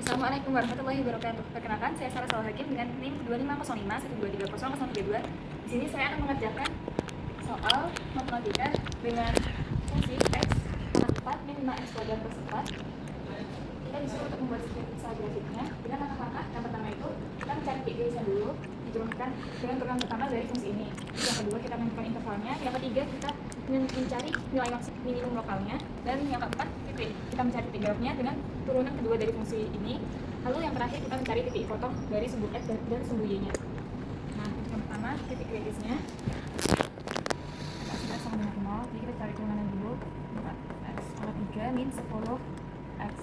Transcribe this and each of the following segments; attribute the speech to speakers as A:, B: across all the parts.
A: Assalamualaikum warahmatullahi wabarakatuh. Perkenalkan, saya Sarah Salih Hakim dengan NIM 250512300032. Di sini saya akan mengerjakan soal matematika dengan fungsi x pangkat 4 min 5x kuadrat plus 4. Kita disuruh untuk membuat sketsa grafiknya dengan langkah-langkah. Yang pertama itu kita mencari titik irisan dulu, diturunkan dengan turunan pertama dari fungsi ini. Yang kedua kita menentukan intervalnya. Yang ketiga kita mencari nilai minimum lokalnya. Dan yang keempat kita mencari titik jawabnya dengan turunan kedua dari fungsi ini. Lalu yang terakhir kita mencari titik potong dari sumbu x dan sumbu y-nya. Nah, yang pertama titik kritisnya sudah sama dengan 0, jadi kita cari turunan dulu. X pangkat 3 min 10x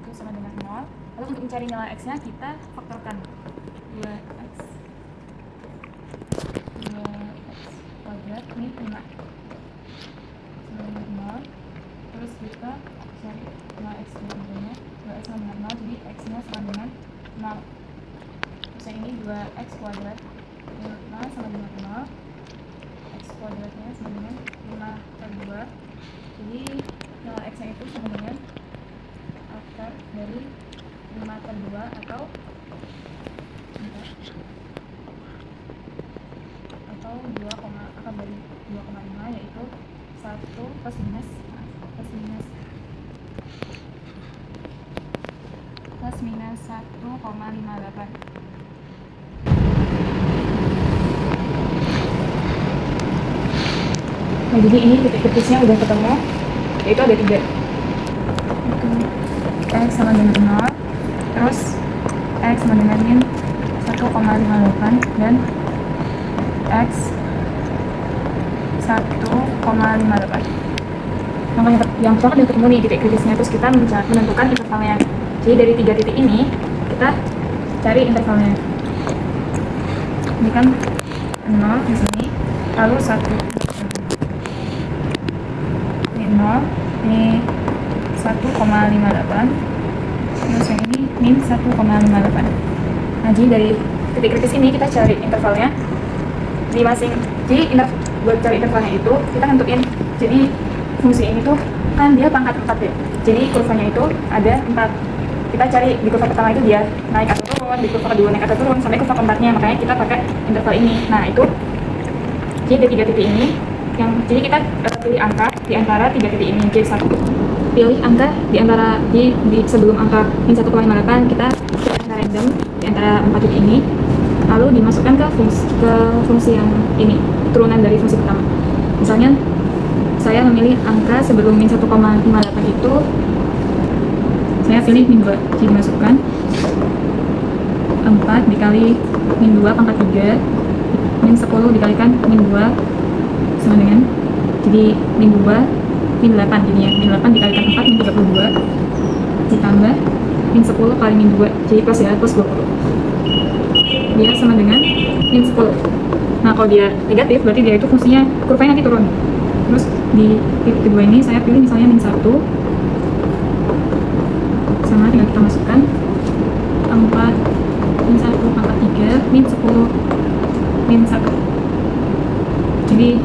A: itu sama dengan 0. Lalu untuk mencari nilai x-nya kita faktorkan 2x kuadrat min 5 sama dengan 0. Terus kita cari nilai x nya 2x sama dengan 0, jadi x nya sama dengan 0. Terus yang ini 2x kuadrat min 5 sama dengan 0, x kuadratnya sama dengan 5 per 2, jadi nilai x nya itu sama dengan akar dari 5 per 2 atau 2, akar dari 2,5, yaitu 1 plus minus 1,58. Nah, jadi ini titik kritisnya udah ketemu, yaitu ada 3. X sama dengan 0, terus X sama dengan min 1,58 dan X 1,58. Nah, yang pertama udah ketemu nih titik kritisnya, terus kita menentukan intervalnya. Jadi dari 3 titik ini kita cari intervalnya. Ini kan 0 di sini, lalu 1. Ini 0, ini 1,58. Terus yang ini min 1,58. Nah, jadi dari titik kritis ini kita cari intervalnya di masing. Jadi buat cari intervalnya itu kita nentuin. Jadi fungsi ini tuh kan dia pangkat 4 ya. Jadi kurvanya itu ada 4. Kita cari di kurva pertama itu dia naik atau turun, di kurva kedua naik atau turun, sampai kurva keempatnya. Makanya kita pakai interval ini. Nah, itu jadi dari 3 titik ini jadi kita pilih angka di antara 3 titik ini. Jadi pilih angka di antara di sebelum angka min 1,58 kita pilih random di antara 4 titik ini, lalu dimasukkan ke fungsi yang ini, turunan dari fungsi pertama. Misalnya saya memilih angka sebelum min 1,58 itu, saya pilih min 2, jadi dimasukkan 4 dikali min 2 pangkat 3 min 10 dikalikan min 2 sama dengan, jadi min 2 min 8 jadinya, min 8 dikalikan 4 min 32 ditambah min 10 kali min 2, jadi plus ya, plus 20, dia sama dengan min 10. Nah, kalau dia negatif berarti dia itu fungsinya kurvanya nanti turun. Terus di titik kedua ini saya pilih misalnya min 1 sama, tinggal kita masukkan 4 min 1 pangkat 3 min 10 min 1, jadi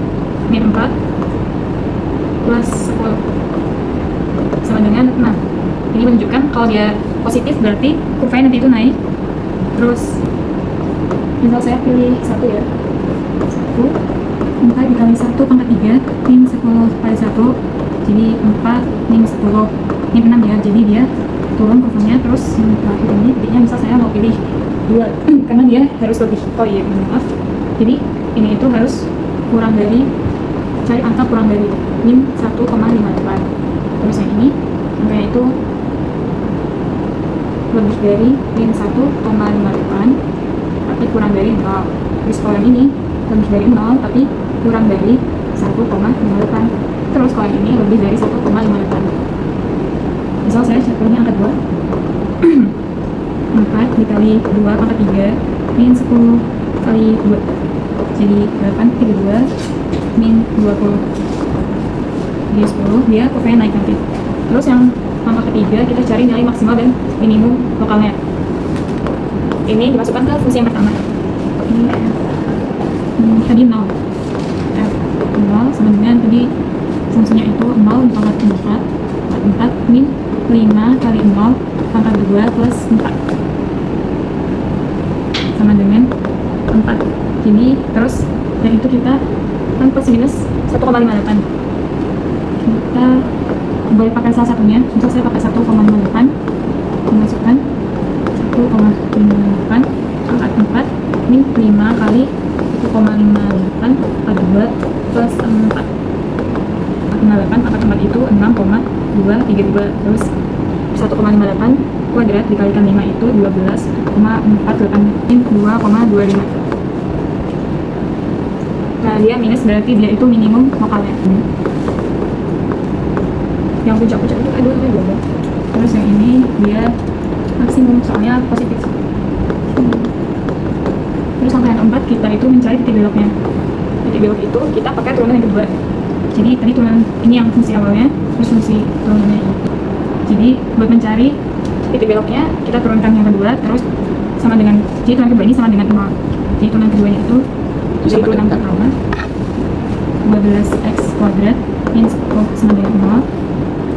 A: min 4 plus 10 sama dengan 6. Ini menunjukkan kalau dia positif berarti kurvanya nanti itu naik. Terus misal saya pilih 1 ya, 4 dikali 1 pangkat 3 min 10 kali 1, jadi 4 min 10 min 6 ya, jadi dia turun kurvanya. Terus yang terakhir ini titiknya misal saya mau pilih 2 karena dia harus lebih, maaf, jadi ini itu harus kurang dari, cari angka kurang dari min 1,58. Terus yang ini angkanya itu lebih dari min 1,58 tapi kurang dari 0. Terus kalau yang ini lebih dari 0 tapi kurang dari 1,58. Terus kalau yang ini lebih dari 1,58. Misal saya pilihnya angka 2 4 dikali 2 pangkat 3 min 10 kali 2, jadi 8 32 min 20, jadi 10, dia kurvanya naik nanti. Terus yang angka ketiga kita cari nilai maksimal dan minimum lokalnya. Ini dimasukkan ke fungsi yang pertama. Ini tadi 0, f 0 sama dengan tadi fungsinya itu 0 pangkat 4 min 5 kali 0 pangkat 2 plus 4 sama dengan 4. Jadi terus yang itu kita kan plus minus 1,58. Kita boleh pakai salah satunya. Untuk saya pakai 1,58, memasukkan 1,58 pangkat 4 ini 5 kali 1,58 pangkat 2 plus 4. 58 pangkat 4 itu 6,232, terus 1,58 kuadrat dikalikan 5 itu 12,48, ini 2,25. Nah dia minus berarti dia itu minimum lokalnya. Yang puncak-puncak itu aduh namanya. Terus yang ini dia maksimum soalnya positif. Terus langkah yang keempat kita itu mencari titik beloknya. Titik belok itu kita pakai turunan yang kedua. Jadi tadi turunan ini yang fungsi awalnya, terus fungsi turunannya ini. Jadi buat mencari titik beloknya kita turunkan yang kedua, terus sama dengan, jadi turunan kedua ini sama dengan 0. Jadi turunan keduanya itu jadi turunan pertama 12x kuadrat min 10 sama dengan 0.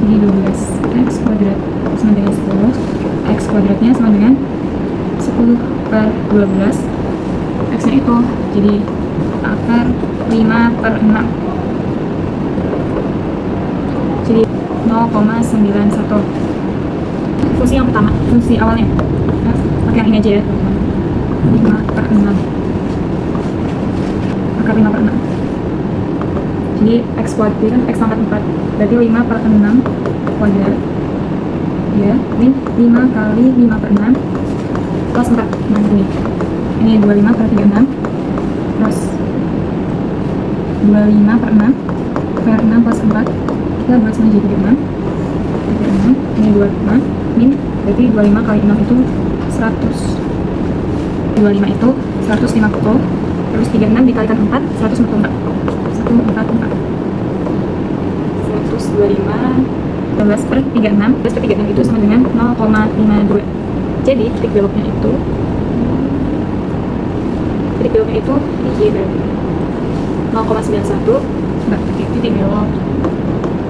A: Jadi 12x kuadrat sama dengan 10, x kuadratnya sama dengan 10 per 12, x nya itu jadi akar 5 per 6, jadi 0,91. Fungsi yang pertama, fungsi awalnya pakai yang ini aja ya, 5 per 6, akar 5 per 6. Jadi x kuadrat kan x pangkat 4, berarti 5 per 6 kuadrat ya, ini 5 kali 5 per 6 plus 4. Nah ini 25 per 36, terus 25 per 6 per 6 plus 4, kita buat sama jadi 36. Ini 25 min, berarti 25 kali 6 itu 100, 25 itu 150, terus 36 dikalikan 4, 144, 144, 125 12 per 36, 12 per 36 itu sama dengan 0,52. Jadi titik beloknya itu ini berarti 0,91, titik belok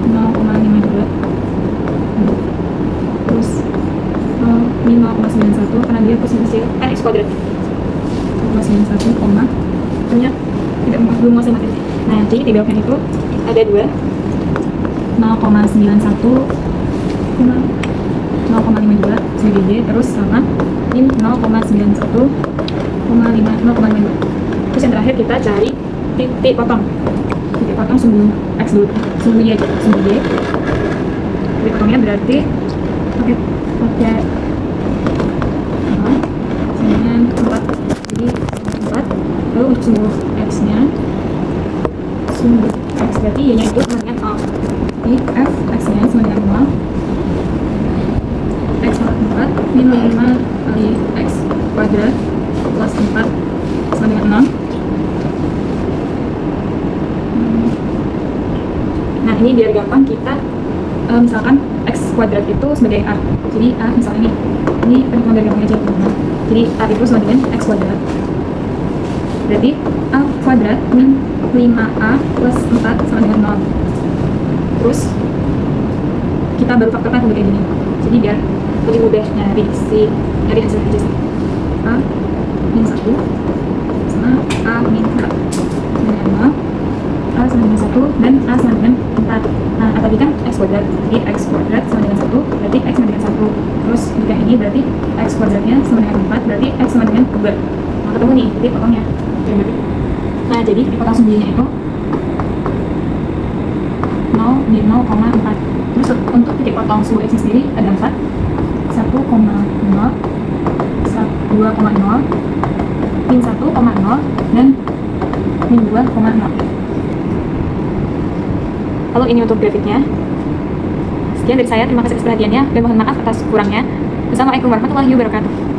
A: 0,52, terus ini 0,91 karena dia posisi kan x kuadrat 0,91 koma ternyata tidak belum mau sama titik. Nah jadi titik beloknya itu ada dua, 0,91 0,52 CDD, terus sama min 0,91 0,52. Terus yang terakhir kita cari titik potong sumbu x dulu, sumbu y aja, sumbu y. Titik potongnya berarti pakai dengan 4, jadi 4. Lalu untuk sumbu x nya, sumbu x berarti y nya itu sama dengan 0. Jadi f x nya sama dengan 0, x pangkat 4 min 5 kali x kuadrat plus 4 sama dengan 0. Nah ini biar gampang kita misalkan x kuadrat itu sebagai a, jadi a misalnya ini perhitungan dari gampang aja. Jadi a itu sama dengan x kuadrat, berarti a kuadrat min 5a plus 4 sama dengan 0. Terus kita baru faktorkan kayak gini, jadi biar lebih mudah nyari hasilnya aja sih. A min 1 sama a min 4 sama dengan 0, a sama dengan 1 dan a sama dengan 4. Nah a tadi kan x kuadrat, jadi x kuadrat sama dengan 1 berarti x sama dengan 1. Terus jika ini berarti x kuadratnya sama dengan 4, berarti x sama dengan 2. Nah ketemu nih titik potongnya. Nah jadi titik potong sumbunya itu 0 di 0,4. Terus untuk titik potong sumbu x sendiri ada 4, 1,0, 2,0, min 1,0 dan min 2,0. Lalu ini untuk grafiknya. Sekian dari saya, terima kasih atas perhatiannya dan mohon maaf atas kurangnya. Wassalamualaikum warahmatullahi wabarakatuh.